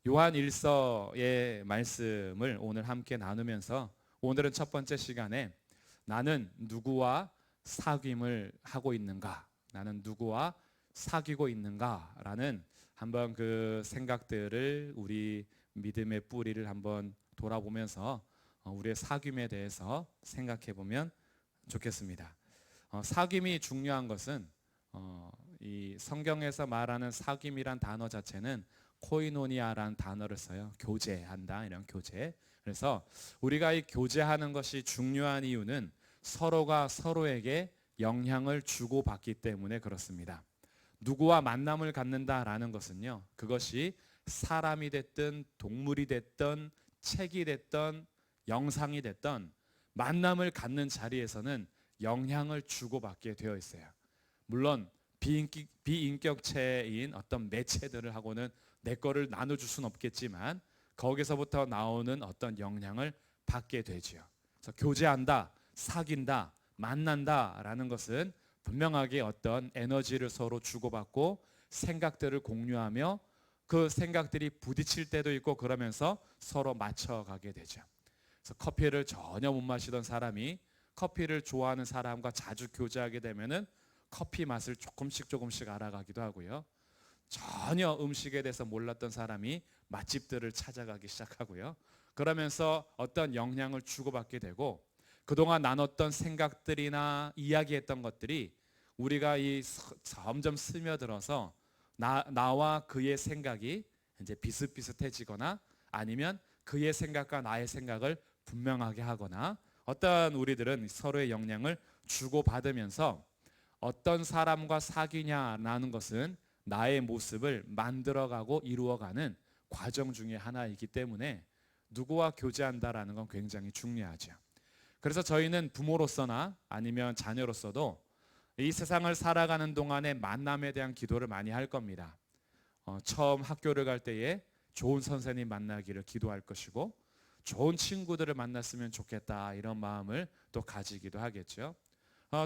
요한 1서의 말씀을 오늘 함께 나누면서 오늘은 첫 번째 시간에 나는 누구와 사귐을 하고 있는가? 나는 누구와 사귀고 있는가라는 한번 그 생각들을 우리 믿음의 뿌리를 한번 돌아보면서 우리의 사귐에 대해서 생각해 보면 좋겠습니다. 사귐이 중요한 것은 이 성경에서 말하는 사귐이란 단어 자체는 코이노니아라는 단어를 써요. 교제한다, 이런 교제. 그래서 우리가 이 교제하는 것이 중요한 이유는 서로가 서로에게 영향을 주고받기 때문에 그렇습니다. 누구와 만남을 갖는다라는 것은요, 그것이 사람이 됐든 동물이 됐든 책이 됐든 영상이 됐든 만남을 갖는 자리에서는 영향을 주고받게 되어 있어요. 물론 비인격체인 어떤 매체들을 하고는 내 거를 나눠줄 수는 없겠지만 거기서부터 나오는 어떤 영향을 받게 되죠. 그래서 교제한다, 사귄다, 만난다라는 것은 분명하게 어떤 에너지를 서로 주고받고 생각들을 공유하며 그 생각들이 부딪힐 때도 있고 그러면서 서로 맞춰가게 되죠. 그래서 커피를 전혀 못 마시던 사람이 커피를 좋아하는 사람과 자주 교제하게 되면은 커피 맛을 조금씩 알아가기도 하고요. 전혀 음식에 대해서 몰랐던 사람이 맛집들을 찾아가기 시작하고요. 그러면서 어떤 영향을 주고받게 되고 그동안 나눴던 생각들이나 이야기했던 것들이 우리가 점점 스며들어서 나와 그의 생각이 이제 비슷비슷해지거나 아니면 그의 생각과 나의 생각을 분명하게 하거나 어떤 우리들은 서로의 영향을 주고받으면서 어떤 사람과 사귀냐라는 것은 나의 모습을 만들어가고 이루어가는 과정 중에 하나이기 때문에 누구와 교제한다라는 건 굉장히 중요하죠. 그래서 저희는 부모로서나 아니면 자녀로서도 이 세상을 살아가는 동안에 만남에 대한 기도를 많이 할 겁니다. 처음 학교를 갈 때에 좋은 선생님 만나기를 기도할 것이고 좋은 친구들을 만났으면 좋겠다 이런 마음을 또 가지기도 하겠죠.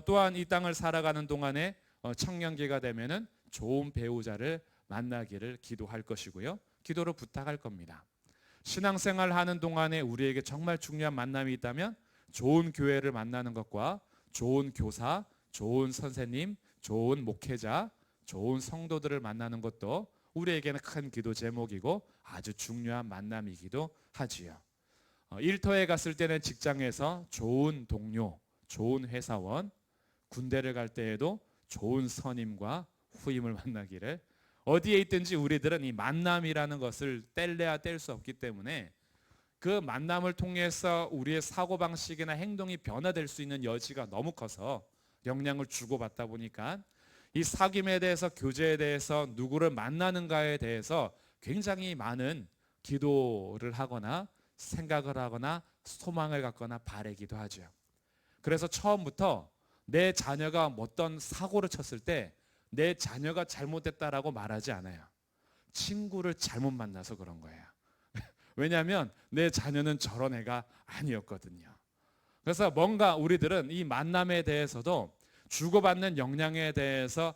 또한 이 땅을 살아가는 동안에 청년기가 되면은 좋은 배우자를 만나기를 기도할 것이고요. 기도를 부탁할 겁니다. 신앙생활 하는 동안에 우리에게 정말 중요한 만남이 있다면 좋은 교회를 만나는 것과 좋은 교사, 좋은 선생님, 좋은 목회자, 좋은 성도들을 만나는 것도 우리에게는 큰 기도 제목이고 아주 중요한 만남이기도 하지요. 일터에 갔을 때는 직장에서 좋은 동료, 좋은 회사원, 군대를 갈 때에도 좋은 선임과 후임을 만나기를 어디에 있든지 우리들은 이 만남이라는 것을 뗄래야 뗄 수 없기 때문에 그 만남을 통해서 우리의 사고방식이나 행동이 변화될 수 있는 여지가 너무 커서 영향을 주고받다 보니까 이 사귐에 대해서 교제에 대해서 누구를 만나는가에 대해서 굉장히 많은 기도를 하거나 생각을 하거나 소망을 갖거나 바라기도 하죠. 그래서 처음부터 내 자녀가 어떤 사고를 쳤을 때 내 자녀가 잘못됐다라고 말하지 않아요. 친구를 잘못 만나서 그런 거예요. 왜냐하면 내 자녀는 저런 애가 아니었거든요. 그래서 뭔가 우리들은 이 만남에 대해서도 주고받는 영향에 대해서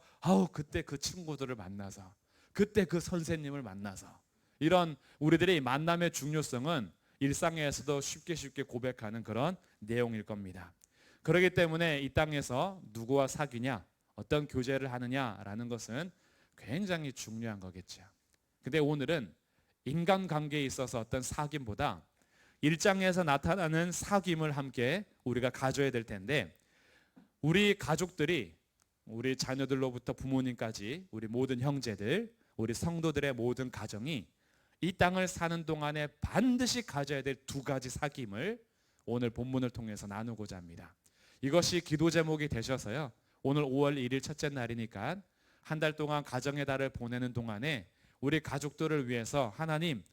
그때 그 친구들을 만나서 그때 그 선생님을 만나서 이런 우리들의 만남의 중요성은 일상에서도 쉽게 고백하는 그런 내용일 겁니다. 그렇기 때문에 이 땅에서 누구와 사귀냐 어떤 교제를 하느냐라는 것은 굉장히 중요한 거겠죠. 근데 오늘은 인간관계에 있어서 어떤 사귐보다 일장에서 나타나는 사귐을 함께 우리가 가져야 될 텐데 우리 가족들이 우리 자녀들로부터 부모님까지 우리 모든 형제들 우리 성도들의 모든 가정이 이 땅을 사는 동안에 반드시 가져야 될 두 가지 사귐을 오늘 본문을 통해서 나누고자 합니다. 이것이 기도 제목이 되셔서요. 오늘 5월 1일 첫째 날이니까 한 달 동안 가정의 달을 보내는 동안에 우리 가족들을 위해서 하나님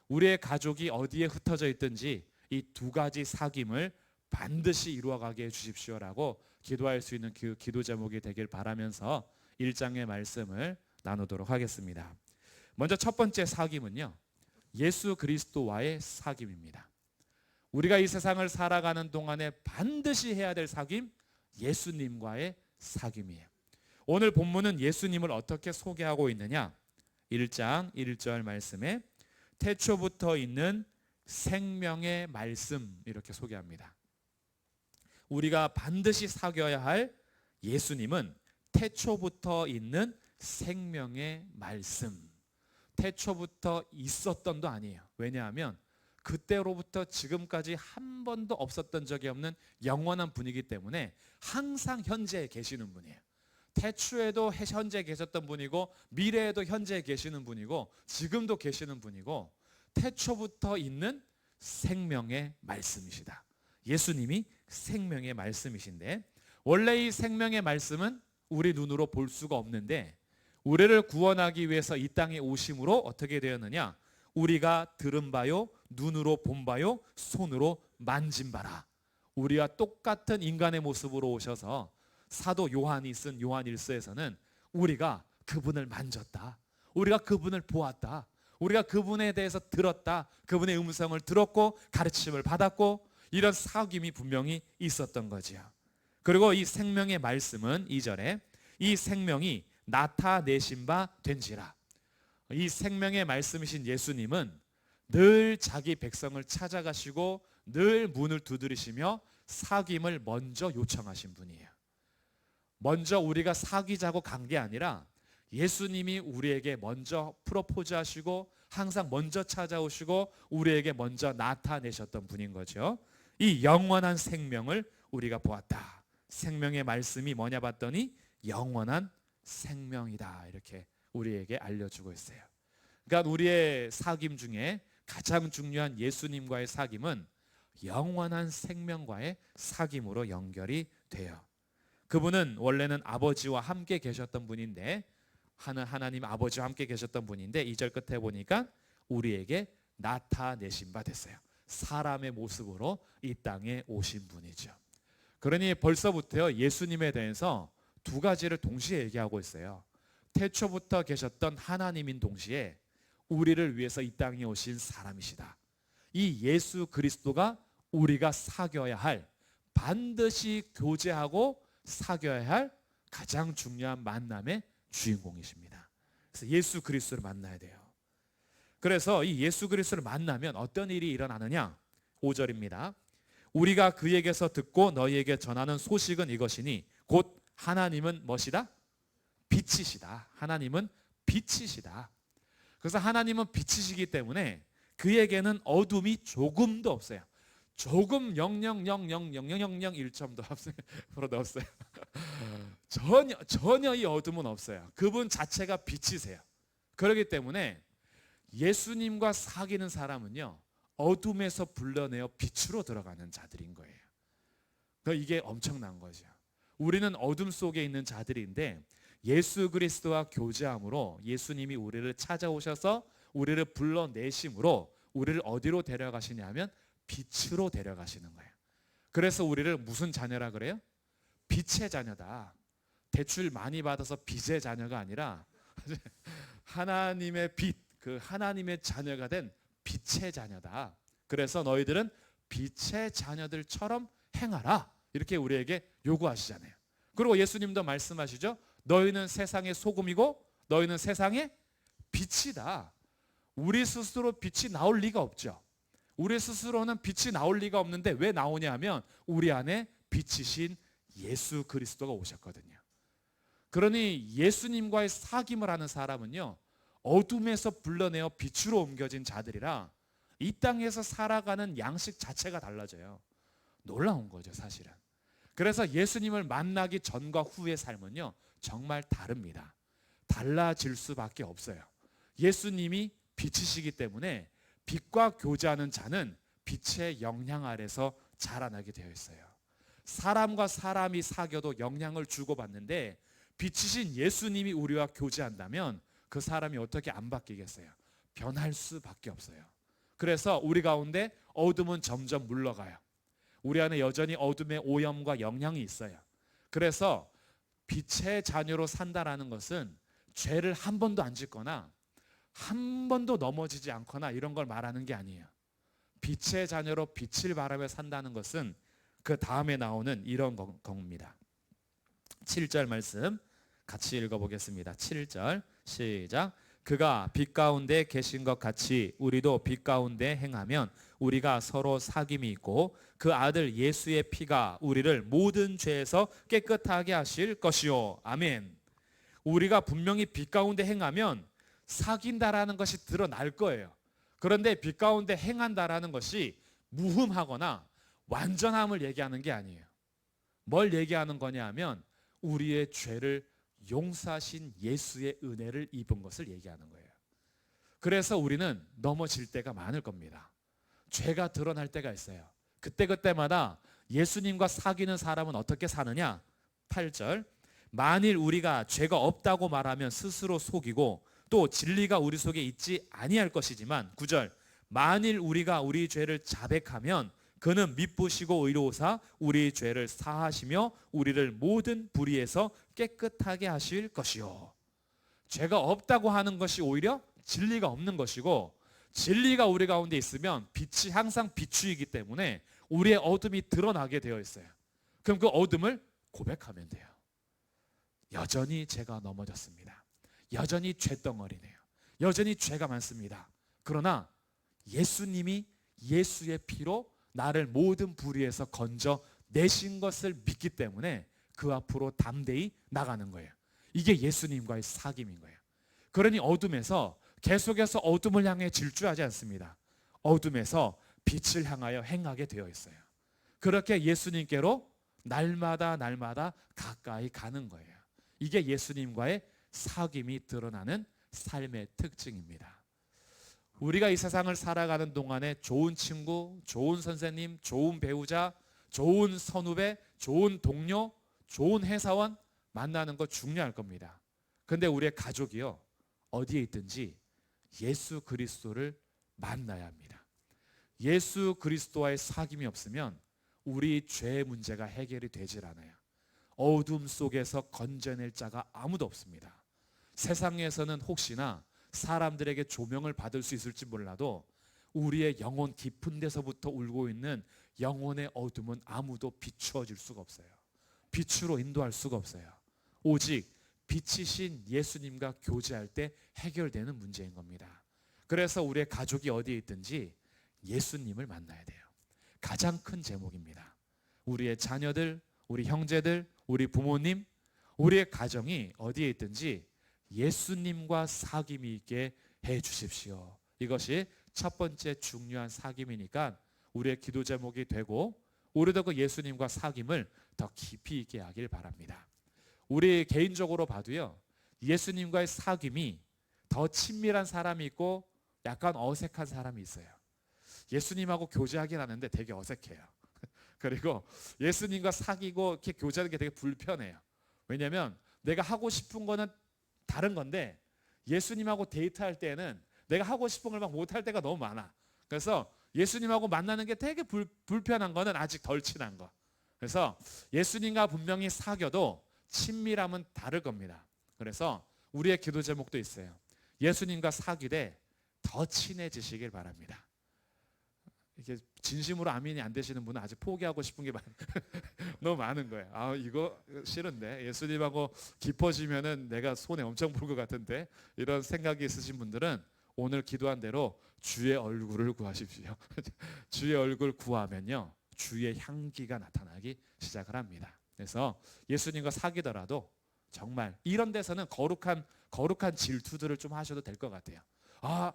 우리의 가족이 어디에 흩어져 있든지 이 두 가지 사귐을 반드시 이루어가게 해주십시오라고 기도할 수 있는 그 기도 제목이 되길 바라면서 1장의 말씀을 나누도록 하겠습니다. 먼저 첫 번째 사귐은요. 예수 그리스도와의 사귐입니다. 우리가 이 세상을 살아가는 동안에 반드시 해야 될 사귐, 예수님과의 사귐이에요. 오늘 본문은 예수님을 어떻게 소개하고 있느냐? 1장 1절 말씀에 태초부터 있는 생명의 말씀, 이렇게 소개합니다. 우리가 반드시 사귀어야 할 예수님은 태초부터 있는 생명의 말씀. 태초부터 있었던도 아니에요. 왜냐하면 그때로부터 지금까지 한 번도 없었던 적이 없는 영원한 분이기 때문에 항상 현재에 계시는 분이에요. 태초에도 현재 계셨던 분이고, 미래에도 현재에 계시는 분이고, 지금도 계시는 분이고, 태초부터 있는 생명의 말씀이시다. 예수님이 생명의 말씀이신데, 원래 이 생명의 말씀은 우리 눈으로 볼 수가 없는데 우리를 구원하기 위해서 이 땅에 오심으로 어떻게 되었느냐? 우리가 들은 바요, 눈으로 본 바요, 손으로 만진 바라. 우리와 똑같은 인간의 모습으로 오셔서 사도 요한이 쓴 요한일서에서는 우리가 그분을 만졌다, 우리가 그분을 보았다, 우리가 그분에 대해서 들었다, 그분의 음성을 들었고 가르침을 받았고, 이런 사귐이 분명히 있었던 거지요. 그리고 이 생명의 말씀은 2절에 이 생명이 나타내신 바 된지라. 이 생명의 말씀이신 예수님은 늘 자기 백성을 찾아가시고 늘 문을 두드리시며 사귐을 먼저 요청하신 분이에요. 먼저 우리가 사귀자고 간 게 아니라 예수님이 우리에게 먼저 프로포즈 하시고 항상 먼저 찾아오시고 우리에게 먼저 나타내셨던 분인 거죠. 이 영원한 생명을 우리가 보았다. 생명의 말씀이 뭐냐 봤더니 영원한 생명이다, 이렇게 우리에게 알려주고 있어요. 그러니까 우리의 사귐 중에 가장 중요한 예수님과의 사귐은 영원한 생명과의 사귐으로 연결이 돼요. 그분은 원래는 아버지와 함께 계셨던 분인데, 하나님 아버지와 함께 계셨던 분인데 2절 끝에 보니까 우리에게 나타내신 바 됐어요. 사람의 모습으로 이 땅에 오신 분이죠. 그러니 벌써부터 예수님에 대해서 두 가지를 동시에 얘기하고 있어요. 태초부터 계셨던 하나님인 동시에 우리를 위해서 이 땅에 오신 사람이시다. 이 예수 그리스도가 우리가 사귀어야 할, 반드시 교제하고 사귀어야 할 가장 중요한 만남의 주인공이십니다. 그래서 예수 그리스도를 만나야 돼요. 그래서 이 예수 그리스도를 만나면 어떤 일이 일어나느냐? 5절입니다. 우리가 그에게서 듣고 너희에게 전하는 소식은 이것이니 곧 하나님은 무엇이다? 빛이시다. 하나님은 빛이시다. 그래서 하나님은 빛이시기 때문에 그에게는 어둠이 조금도 없어요. 조금 0.0000001점도 없어요. 없어요. 전혀 이 어둠은 없어요. 그분 자체가 빛이세요. 그렇기 때문에 예수님과 사귀는 사람은요, 어둠에서 불러내어 빛으로 들어가는 자들인 거예요. 그러니까 이게 엄청난 거죠. 우리는 어둠 속에 있는 자들인데 예수 그리스도와 교제함으로 예수님이 우리를 찾아오셔서 우리를 불러내심으로 우리를 어디로 데려가시냐면 빛으로 데려가시는 거예요. 그래서 우리를 무슨 자녀라 그래요? 빛의 자녀다. 대출 많이 받아서 빚의 자녀가 아니라 하나님의 빛, 그 하나님의 자녀가 된 빛의 자녀다. 그래서 너희들은 빛의 자녀들처럼 행하라, 이렇게 우리에게 요구하시잖아요. 그리고 예수님도 말씀하시죠. 너희는 세상의 소금이고 너희는 세상의 빛이다. 우리 스스로 빛이 나올 리가 없죠. 우리 스스로는 빛이 나올 리가 없는데 왜 나오냐면 우리 안에 빛이신 예수 그리스도가 오셨거든요. 그러니 예수님과의 사귐을 하는 사람은요, 어둠에서 불러내어 빛으로 옮겨진 자들이라 이 땅에서 살아가는 양식 자체가 달라져요. 놀라운 거죠, 사실은. 그래서 예수님을 만나기 전과 후의 삶은요, 정말 다릅니다. 달라질 수밖에 없어요. 예수님이 빛이시기 때문에 빛과 교제하는 자는 빛의 영향 아래서 자라나게 되어 있어요. 사람과 사람이 사귀어도 영향을 주고받는데 빛이신 예수님이 우리와 교제한다면 그 사람이 어떻게 안 바뀌겠어요? 변할 수밖에 없어요. 그래서 우리 가운데 어둠은 점점 물러가요. 우리 안에 여전히 어둠의 오염과 영향이 있어요. 그래서 빛의 자녀로 산다라는 것은 죄를 한 번도 안 짓거나 한 번도 넘어지지 않거나 이런 걸 말하는 게 아니에요. 빛의 자녀로 빛을 바라며 산다는 것은 그 다음에 나오는 이런 겁니다. 7절 말씀 같이 읽어보겠습니다. 7절 시작. 그가 빛 가운데 계신 것 같이 우리도 빛 가운데 행하면 우리가 서로 사귐이 있고 그 아들 예수의 피가 우리를 모든 죄에서 깨끗하게 하실 것이요. 아멘. 우리가 분명히 빛 가운데 행하면 사귄다라는 것이 드러날 거예요. 그런데 빛 가운데 행한다라는 것이 무흠하거나 완전함을 얘기하는 게 아니에요. 뭘 얘기하는 거냐 하면 우리의 죄를 용서하신 예수의 은혜를 입은 것을 얘기하는 거예요. 그래서 우리는 넘어질 때가 많을 겁니다. 죄가 드러날 때가 있어요. 그때마다 예수님과 사귀는 사람은 어떻게 사느냐? 8절, 만일 우리가 죄가 없다고 말하면 스스로 속이고 또 진리가 우리 속에 있지 아니할 것이지만 9절, 만일 우리가 우리 죄를 자백하면 그는 미쁘시고 의로우사 우리 죄를 사하시며 우리를 모든 불의에서 깨끗하게 하실 것이요. 죄가 없다고 하는 것이 오히려 진리가 없는 것이고, 진리가 우리 가운데 있으면 빛이 항상 비추이기 때문에 우리의 어둠이 드러나게 되어 있어요. 그럼 그 어둠을 고백하면 돼요. 여전히 제가 넘어졌습니다. 여전히 죄덩어리네요. 여전히 죄가 많습니다. 그러나 예수님이 예수의 피로 나를 모든 불의에서 건져 내신 것을 믿기 때문에 그 앞으로 담대히 나가는 거예요. 이게 예수님과의 사귐인 거예요. 그러니 어둠에서 계속해서 어둠을 향해 질주하지 않습니다. 어둠에서 빛을 향하여 행하게 되어 있어요. 그렇게 예수님께로 날마다 가까이 가는 거예요. 이게 예수님과의 사귐이 드러나는 삶의 특징입니다. 우리가 이 세상을 살아가는 동안에 좋은 친구, 좋은 선생님, 좋은 배우자, 좋은 선후배, 좋은 동료, 좋은 회사원 만나는 거 중요할 겁니다. 근데 우리의 가족이요, 어디에 있든지 예수 그리스도를 만나야 합니다. 예수 그리스도와의 사귐이 없으면 우리 죄의 문제가 해결이 되질 않아요. 어둠 속에서 건져낼 자가 아무도 없습니다. 세상에서는 혹시나 사람들에게 조명을 받을 수 있을지 몰라도 우리의 영혼 깊은 데서부터 울고 있는 영혼의 어둠은 아무도 비추어 줄 수가 없어요. 빛으로 인도할 수가 없어요. 오직 빛이신 예수님과 교제할 때 해결되는 문제인 겁니다. 그래서 우리의 가족이 어디에 있든지 예수님을 만나야 돼요. 가장 큰 제목입니다. 우리의 자녀들, 우리 형제들, 우리 부모님, 우리의 가정이 어디에 있든지 예수님과 사귐이 있게 해 주십시오. 이것이 첫 번째 중요한 사귐이니까 우리의 기도 제목이 되고, 우리도 그 예수님과 사귐을 더 깊이 있게 하길 바랍니다. 우리 개인적으로 봐도요, 예수님과의 사귐이 더 친밀한 사람이 있고 약간 어색한 사람이 있어요. 예수님하고 교제하긴 하는데 되게 어색해요. 그리고 예수님과 사귀고 이렇게 교제하는 게 되게 불편해요. 왜냐하면 내가 하고 싶은 거는 다른 건데 예수님하고 데이트할 때는 내가 하고 싶은 걸 막 못할 때가 너무 많아. 그래서 예수님하고 만나는 게 되게 불편한 거는 아직 덜 친한 거. 그래서 예수님과 분명히 사귀어도 친밀함은 다를 겁니다. 그래서 우리의 기도 제목도 있어요. 예수님과 사귀되 더 친해지시길 바랍니다. 이게 진심으로 아멘이 안 되시는 분은 아직 포기하고 싶은 게 너무 많은 거예요. 아, 이거 싫은데 예수님하고 깊어지면은 내가 손에 엄청 볼 것 같은데, 이런 생각이 있으신 분들은 오늘 기도한 대로 주의 얼굴을 구하십시오. 주의 얼굴 구하면요, 주의 향기가 나타나기 시작을 합니다. 그래서 예수님과 사귀더라도 정말 이런 데서는 거룩한 질투들을 좀 하셔도 될 것 같아요. 아,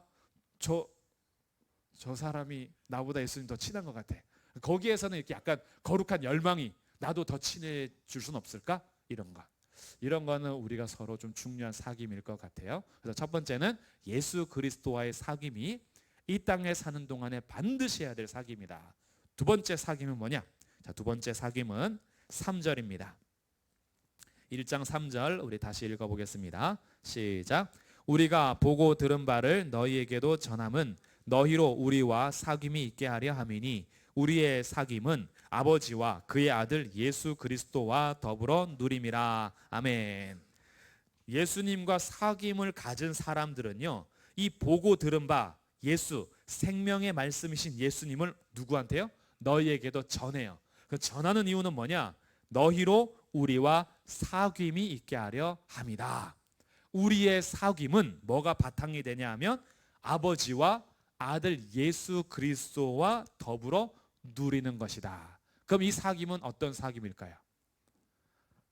저 사람이 나보다 예수님 더 친한 것 같아. 거기에서는 이렇게 약간 거룩한 열망이, 나도 더 친해질 수는 없을까? 이런 거는 우리가 서로 좀 중요한 사귐일 것 같아요. 그래서 첫 번째는 예수 그리스도와의 사귐이 이 땅에 사는 동안에 반드시 해야 될 사귐이다. 두 번째 사귐은 뭐냐? 자, 두 번째 사귐은 3절입니다. 1장 3절 우리 다시 읽어보겠습니다. 시작. 우리가 보고 들은 바를 너희에게도 전함은 너희로 우리와 사귐이 있게 하려 함이니 우리의 사귐은 아버지와 그의 아들 예수 그리스도와 더불어 누림이라. 아멘. 예수님과 사귐을 가진 사람들은요, 이 보고 들은 바 예수, 생명의 말씀이신 예수님을 누구한테요? 너희에게도 전해요. 그 전하는 이유는 뭐냐? 너희로 우리와 사귐이 있게 하려 함이다. 우리의 사귐은 뭐가 바탕이 되냐 하면 아버지와 아들 예수 그리스도와 더불어 누리는 것이다. 그럼 이 사귐은 어떤 사귐일까요?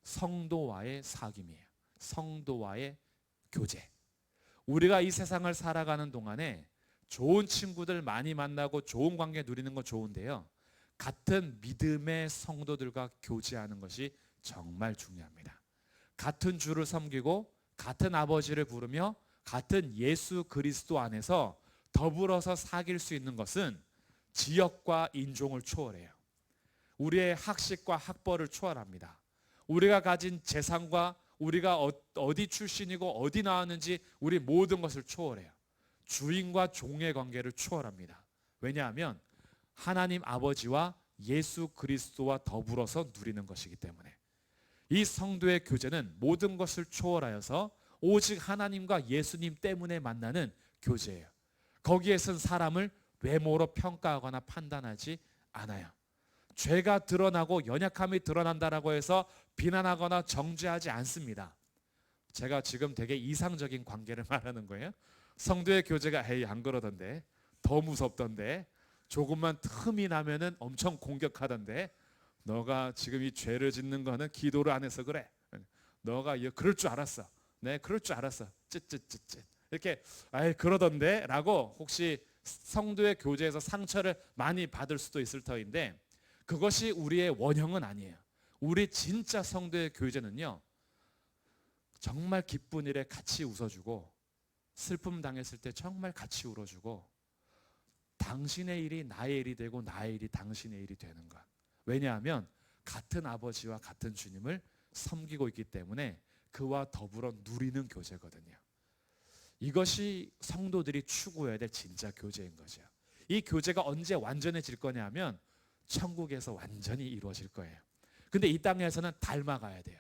성도와의 사귐이에요. 성도와의 교제. 우리가 이 세상을 살아가는 동안에 좋은 친구들 많이 만나고 좋은 관계 누리는 건 좋은데요, 같은 믿음의 성도들과 교제하는 것이 정말 중요합니다. 같은 주를 섬기고 같은 아버지를 부르며 같은 예수 그리스도 안에서 더불어서 사귈 수 있는 것은 지역과 인종을 초월해요. 우리의 학식과 학벌을 초월합니다. 우리가 가진 재산과 우리가 어디 출신이고 어디 나왔는지 우리 모든 것을 초월해요. 주인과 종의 관계를 초월합니다. 왜냐하면 하나님 아버지와 예수 그리스도와 더불어서 누리는 것이기 때문에. 이 성도의 교제는 모든 것을 초월하여서 오직 하나님과 예수님 때문에 만나는 교제예요. 거기에선 사람을 외모로 평가하거나 판단하지 않아요. 죄가 드러나고 연약함이 드러난다라고 해서 비난하거나 정죄하지 않습니다. 제가 지금 되게 이상적인 관계를 말하는 거예요. 성도의 교제가 에이 안 그러던데, 더 무섭던데, 조금만 틈이 나면은 엄청 공격하던데, 너가 지금 이 죄를 짓는 거는 기도를 안 해서 그래. 너가 그럴 줄 알았어. 네, 그럴 줄 알았어. 쯧쯧쯧쯧. 이렇게 아이 그러던데 라고 혹시 성도의 교제에서 상처를 많이 받을 수도 있을 터인데, 그것이 우리의 원형은 아니에요. 우리 진짜 성도의 교제는요, 정말 기쁜 일에 같이 웃어주고 슬픔 당했을 때 정말 같이 울어주고, 당신의 일이 나의 일이 되고 나의 일이 당신의 일이 되는 것. 왜냐하면 같은 아버지와 같은 주님을 섬기고 있기 때문에 그와 더불어 누리는 교제거든요. 이것이 성도들이 추구해야 될 진짜 교제인 거죠. 이 교제가 언제 완전해질 거냐 하면 천국에서 완전히 이루어질 거예요. 근데 이 땅에서는 닮아가야 돼요.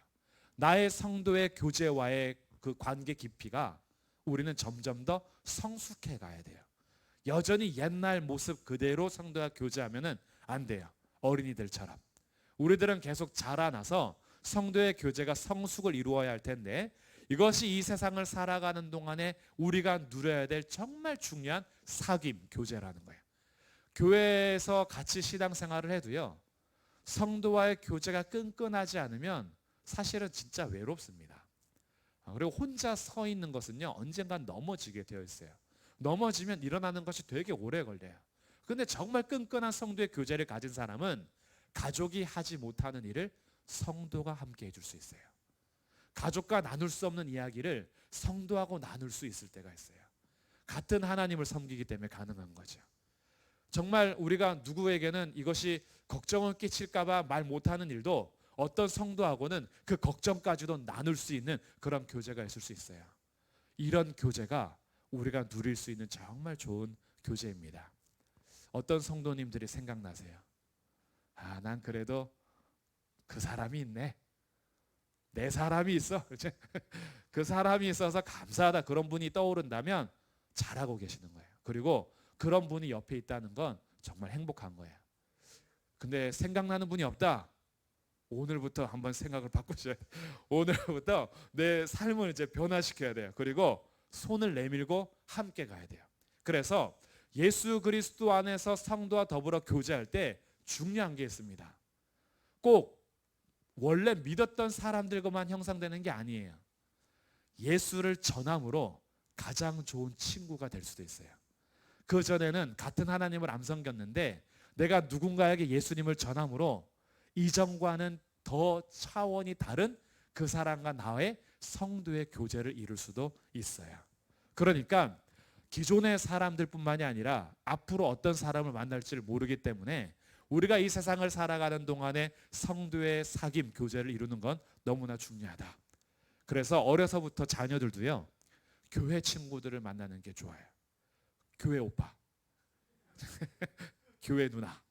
나의 성도의 교제와의 그 관계 깊이가 우리는 점점 더 성숙해 가야 돼요. 여전히 옛날 모습 그대로 성도와 교제하면은 안 돼요. 어린이들처럼. 우리들은 계속 자라나서 성도의 교제가 성숙을 이루어야 할 텐데, 이것이 이 세상을 살아가는 동안에 우리가 누려야 될 정말 중요한 사귐, 교제라는 거예요. 교회에서 같이 신앙생활을 해도요, 성도와의 교제가 끈끈하지 않으면 사실은 진짜 외롭습니다. 그리고 혼자 서 있는 것은요, 언젠간 넘어지게 되어 있어요. 넘어지면 일어나는 것이 되게 오래 걸려요. 근데 정말 끈끈한 성도의 교제를 가진 사람은 가족이 하지 못하는 일을 성도가 함께 해줄 수 있어요. 가족과 나눌 수 없는 이야기를 성도하고 나눌 수 있을 때가 있어요. 같은 하나님을 섬기기 때문에 가능한 거죠. 정말 우리가 누구에게는 이것이 걱정을 끼칠까봐 말 못하는 일도 어떤 성도하고는 그 걱정까지도 나눌 수 있는 그런 교제가 있을 수 있어요. 이런 교제가 우리가 누릴 수 있는 정말 좋은 교제입니다. 어떤 성도님들이 생각나세요? 아, 난 그래도 그 사람이 있네. 내 사람이 있어. 그 사람이 있어서 감사하다. 그런 분이 떠오른다면 잘하고 계시는 거예요. 그리고 그런 분이 옆에 있다는 건 정말 행복한 거예요. 근데 생각나는 분이 없다. 오늘부터 한번 생각을 바꾸셔야 돼요. 오늘부터 내 삶을 이제 변화시켜야 돼요. 그리고 손을 내밀고 함께 가야 돼요. 그래서 예수 그리스도 안에서 성도와 더불어 교제할 때 중요한 게 있습니다. 꼭 원래 믿었던 사람들과만 형성되는 게 아니에요. 예수를 전함으로 가장 좋은 친구가 될 수도 있어요. 그 전에는 같은 하나님을 안 섬겼는데 내가 누군가에게 예수님을 전함으로 이전과는 더 차원이 다른 그 사람과 나의 성도의 교제를 이룰 수도 있어요. 그러니까 기존의 사람들뿐만이 아니라 앞으로 어떤 사람을 만날지를 모르기 때문에 우리가 이 세상을 살아가는 동안에 성도의 사귐, 교제를 이루는 건 너무나 중요하다. 그래서 어려서부터 자녀들도요, 교회 친구들을 만나는 게 좋아요. 교회 오빠, 교회 누나,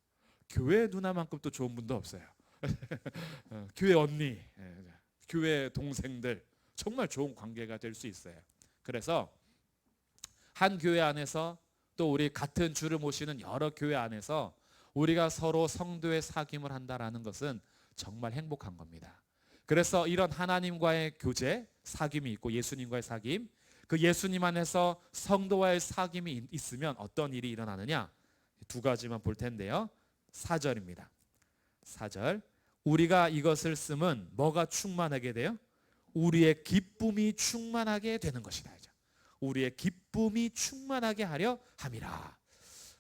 교회 누나만큼 또 좋은 분도 없어요. 교회 언니, 교회 동생들, 정말 좋은 관계가 될 수 있어요. 그래서 한 교회 안에서 또 우리 같은 주를 모시는 여러 교회 안에서 우리가 서로 성도의 사귐을 한다라는 것은 정말 행복한 겁니다. 그래서 이런 하나님과의 교제, 사귐이 있고 예수님과의 사귐, 그 예수님 안에서 성도와의 사귐이 있으면 어떤 일이 일어나느냐? 두 가지만 볼 텐데요. 4절입니다. 4절. 우리가 이것을 쓰면 뭐가 충만하게 돼요? 우리의 기쁨이 충만하게 되는 것이다. 우리의 기쁨이 충만하게 하려 함이라.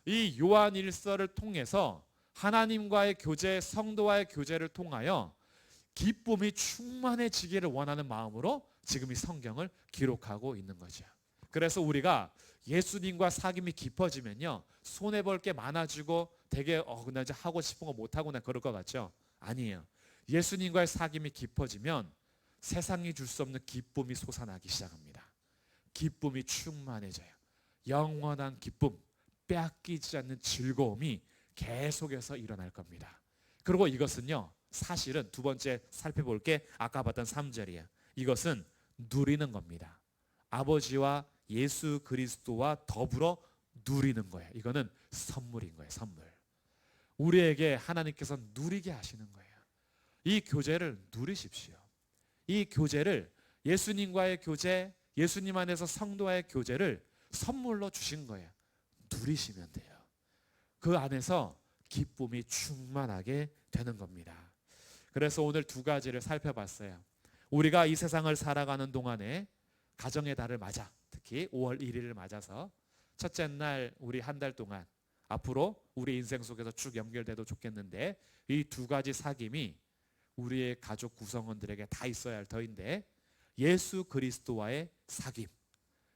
이 요한 일서를 통해서 하나님과의 교제, 성도와의 교제를 통하여 기쁨이 충만해지기를 원하는 마음으로 지금 이 성경을 기록하고 있는 거죠. 그래서 우리가 예수님과 사귐이 깊어지면요, 손해볼 게 많아지고 되게 나 이제 하고 싶은 거 못하고 그럴 것 같죠? 아니에요. 예수님과의 사귐이 깊어지면 세상이 줄 수 없는 기쁨이 솟아나기 시작합니다. 기쁨이 충만해져요. 영원한 기쁨, 빼앗기지 않는 즐거움이 계속해서 일어날 겁니다. 그리고 이것은요, 사실은 두 번째 살펴볼 게 아까 봤던 3절이에요. 이것은 누리는 겁니다. 아버지와 예수 그리스도와 더불어 누리는 거예요. 이거는 선물인 거예요. 선물. 우리에게 하나님께서 누리게 하시는 거예요. 이 교제를 누리십시오. 이 교제를, 예수님과의 교제, 예수님 안에서 성도와의 교제를 선물로 주신 거예요. 누리시면 돼요. 그 안에서 기쁨이 충만하게 되는 겁니다. 그래서 오늘 두 가지를 살펴봤어요. 우리가 이 세상을 살아가는 동안에 가정의 달을 맞아, 특히 5월 1일을 맞아서 첫째 날 우리 한 달 동안 앞으로 우리 인생 속에서 쭉 연결돼도 좋겠는데, 이 두 가지 사귐이 우리의 가족 구성원들에게 다 있어야 할 터인데, 예수 그리스도와의 사귐,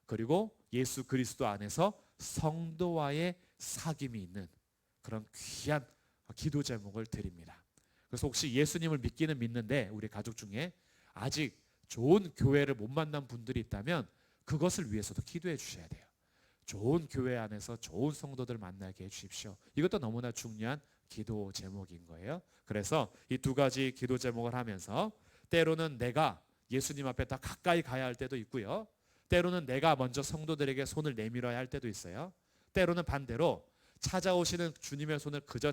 그리고 예수 그리스도 안에서 성도와의 사귐이 있는 그런 귀한 기도 제목을 드립니다. 그래서 혹시 예수님을 믿기는 믿는데 우리 가족 중에 아직 좋은 교회를 못 만난 분들이 있다면 그것을 위해서도 기도해 주셔야 돼요. 좋은 교회 안에서 좋은 성도들 만나게 해주십시오. 이것도 너무나 중요한 기도 제목인 거예요. 그래서 이 두 가지 기도 제목을 하면서 때로는 내가 예수님 앞에 더 가까이 가야 할 때도 있고요, 때로는 내가 먼저 성도들에게 손을 내밀어야 할 때도 있어요. 때로는 반대로 찾아오시는 주님의 손을 그저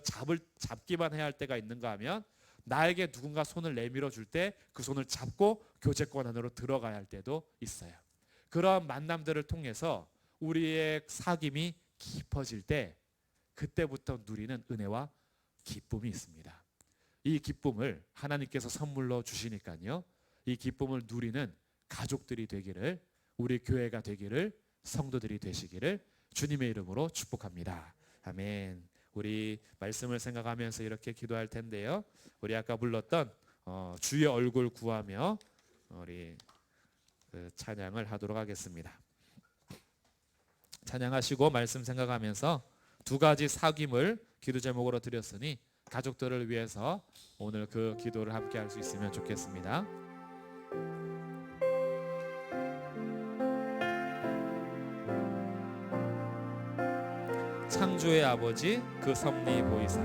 잡기만 해야 할 때가 있는가 하면, 나에게 누군가 손을 내밀어 줄 때 그 손을 잡고 교제권 안으로 들어가야 할 때도 있어요. 그런 만남들을 통해서 우리의 사귐이 깊어질 때, 그때부터 누리는 은혜와 기쁨이 있습니다. 이 기쁨을 하나님께서 선물로 주시니까요, 이 기쁨을 누리는 가족들이 되기를, 우리 교회가 되기를, 성도들이 되시기를 주님의 이름으로 축복합니다. 아멘. 우리 말씀을 생각하면서 이렇게 기도할 텐데요, 우리 아까 불렀던 주의 얼굴 구하며 우리 찬양을 하도록 하겠습니다. 찬양하시고 말씀 생각하면서 두 가지 사귐을 기도 제목으로 드렸으니 가족들을 위해서 오늘 그 기도를 함께 할 수 있으면 좋겠습니다. 창조의 아버지 그 섭리 보이사,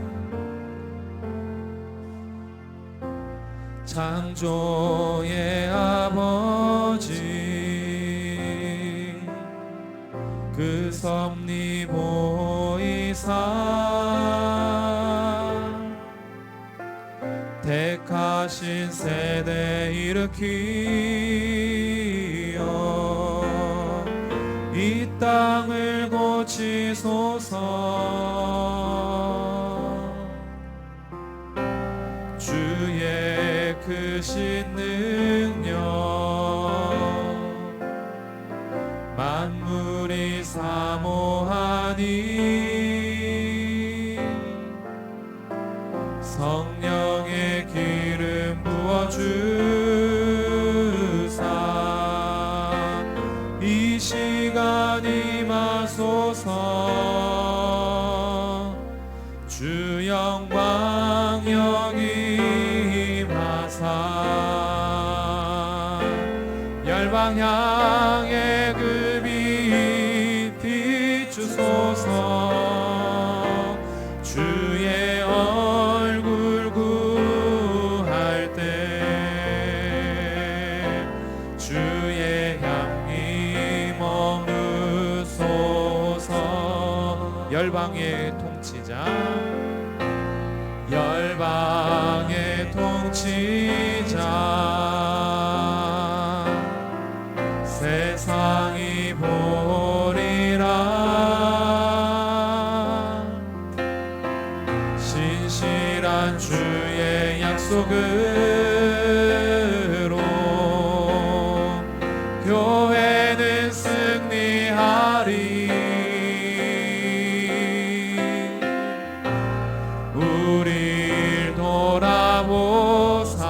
창조의 아버지 그 섭리 보이사, 택하신 세대 일으키어 이 땅을 고치소서. 주의 크신 능력 만물이 사모하니, 성령의 기름 부어주사 이 시간 임하소서. 주 영광 여기 임하사 열방 향해 그 빛 비추소서. 주의 얼굴 구할 때 주의 향기 머무소서. 열방의 통치자 열방의 통치자 세상이 보리라. 신실한 주의 약속으로 교회는 승리하리. 우릴 돌아보사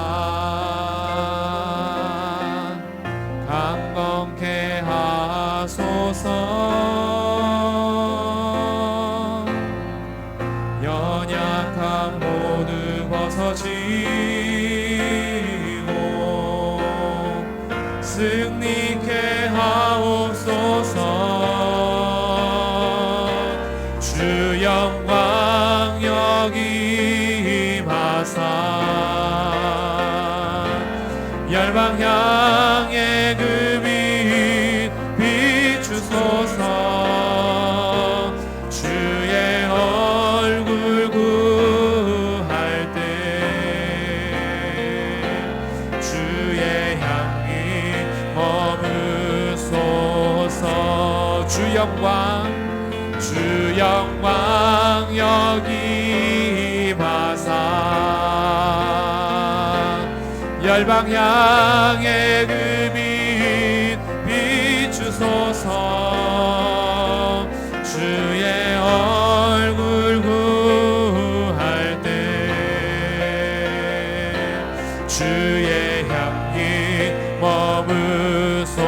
강건케 하소서. 연약함 모두 벗어지고 승리케 하옵소서. 주 영광 여기 임하사 열방 향해 그 빛 비추소서. 주의 얼굴 구할 때 주의 향기 머무소서. 주 영광 여기 임하사 열방 향해 그 빛 비추소서. 주의 얼굴 구할 때 주의 향기 머무소서.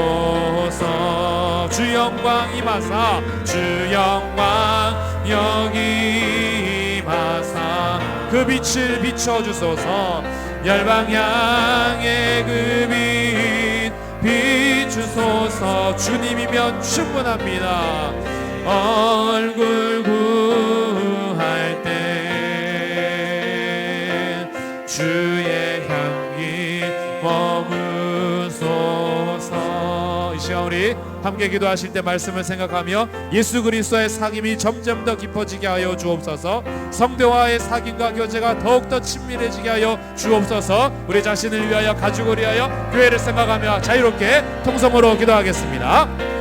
주 영광 임하사 주 영광 여기 임하사 그 빛을 비춰주소서. 열방 향해 그 빛 비추소서. 주님이면 충분합니다. 얼굴 구할 때 주의 향기 머무소서. 이 시간 우리 함께 기도하실 때 말씀을 생각하며 예수 그리스도의 사귐이 점점 더 깊어지게 하여 주옵소서. 성도와의 사귐과 교제가 더욱더 친밀해지게 하여 주옵소서. 우리 자신을 위하여 가족을 위하여 교회를 생각하며 자유롭게 통성으로 기도하겠습니다.